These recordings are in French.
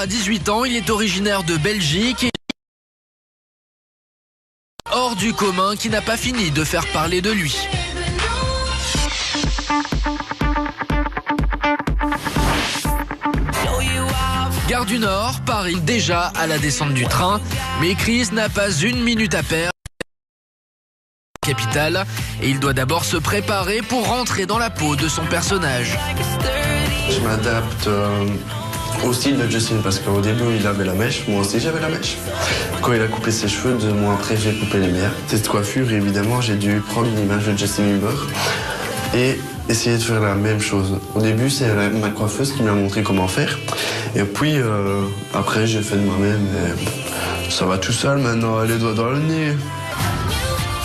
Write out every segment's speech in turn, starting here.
a 18 ans, il est originaire de Belgique et hors du commun qui n'a pas fini de faire parler de lui. Gare du Nord, Paris déjà à la descente du train, mais Chris n'a pas une minute à perdre. Capitale, et il doit d'abord se préparer pour rentrer dans la peau de son personnage. Je m'adapte au style de Justin parce qu'au début il avait la mèche, moi aussi j'avais la mèche. Quand il a coupé ses cheveux, 2 mois après j'ai coupé les miens. Cette coiffure, évidemment, j'ai dû prendre une image de Justin Bieber et essayer de faire la même chose. Au début c'est ma coiffeuse qui m'a montré comment faire et puis après j'ai fait de moi-même et ça va tout seul maintenant, les doigts dans le nez.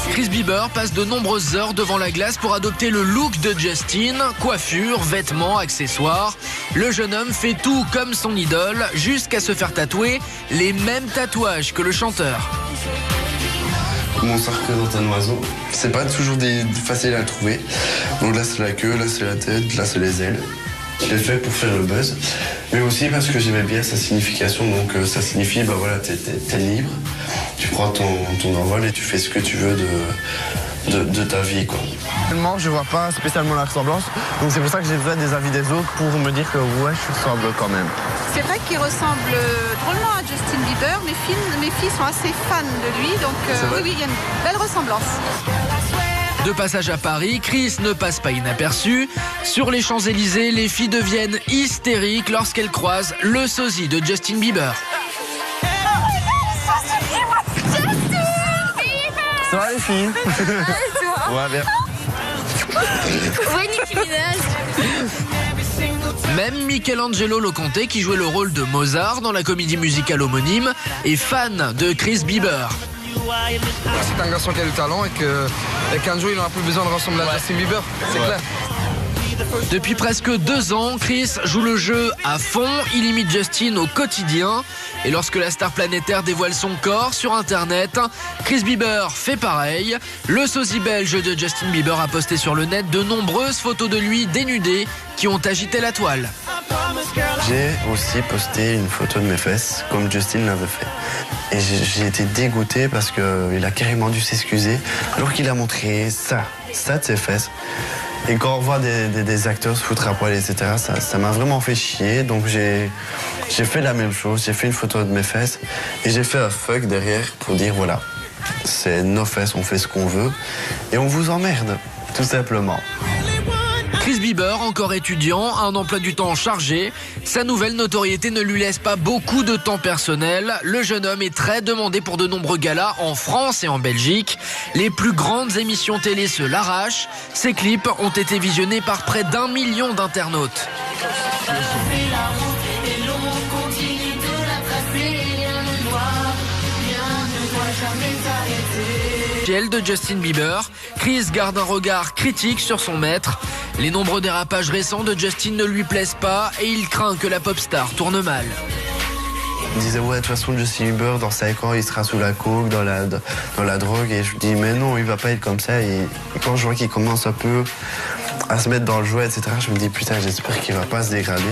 Chris Bieber passe de nombreuses heures devant la glace pour adopter le look de Justin, coiffure, vêtements, accessoires. Le jeune homme fait tout comme son idole, jusqu'à se faire tatouer les mêmes tatouages que le chanteur. Comment ça représente un oiseau? C'est pas toujours facile à trouver. Donc là c'est la queue, là c'est la tête, là c'est les ailes. Je l'ai fait pour faire le buzz, mais aussi parce que j'aimais bien sa signification. Donc ça signifie, bah voilà, t'es libre, tu prends ton envol et tu fais ce que tu veux de ta vie, quoi. Je vois pas spécialement la ressemblance, donc c'est pour ça que j'ai besoin des avis des autres pour me dire que ouais, je ressemble quand même. C'est vrai qu'il ressemble drôlement à Justin Bieber. Mes filles sont assez fans de lui, donc oui, il y a une belle ressemblance. De passage à Paris, Chris ne passe pas inaperçu. Sur les Champs-Élysées, les filles deviennent hystériques lorsqu'elles croisent le sosie de Justin Bieber. Ça va les filles? Ouais, bien. Ouais, Nicki Minaj. Même Michelangelo Loconte, qui jouait le rôle de Mozart dans la comédie musicale homonyme, est fan de Chris Bieber. C'est un garçon qui a du talent et qu'un jour il n'aura plus besoin de ressembler à Justin Bieber, c'est clair. Depuis presque 2 ans, Chris joue le jeu à fond, il imite Justin au quotidien. Et lorsque la star planétaire dévoile son corps sur internet, Chris Bieber fait pareil. Le sosie belge de Justin Bieber a posté sur le net de nombreuses photos de lui dénudé qui ont agité la toile. J'ai aussi posté une photo de mes fesses, comme Justin l'avait fait. Et j'ai été dégoûté parce qu'il a carrément dû s'excuser, alors qu'il a montré ça de ses fesses. Et quand on voit des acteurs se foutre à poil, etc., ça m'a vraiment fait chier. Donc j'ai fait la même chose, j'ai fait une photo de mes fesses et j'ai fait un fuck derrière pour dire voilà, c'est nos fesses, on fait ce qu'on veut et on vous emmerde, tout simplement. Chris Bieber, encore étudiant, a un emploi du temps chargé. Sa nouvelle notoriété ne lui laisse pas beaucoup de temps personnel. Le jeune homme est très demandé pour de nombreux galas en France et en Belgique. Les plus grandes émissions télé se l'arrachent. Ses clips ont été visionnés par près d'1 million d'internautes. De Justin Bieber, Chris garde un regard critique sur son maître. Les nombreux dérapages récents de Justin ne lui plaisent pas et il craint que la pop star tourne mal. Il disait ouais, de toute façon Justin Bieber dans 5 ans il sera sous la coke, dans la drogue, et je dis mais non, il va pas être comme ça. Et quand je vois qu'il commence un peu à se mettre dans le jouet, etc., je me dis putain, j'espère qu'il va pas se dégrader.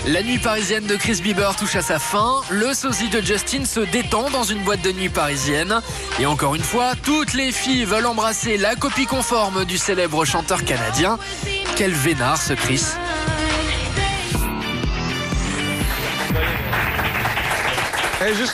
La nuit parisienne de Chris Bieber touche à sa fin. Le sosie de Justin se détend dans une boîte de nuit parisienne. Et encore une fois, toutes les filles veulent embrasser la copie conforme du célèbre chanteur canadien. Quel vénard ce Chris. Hey, juste...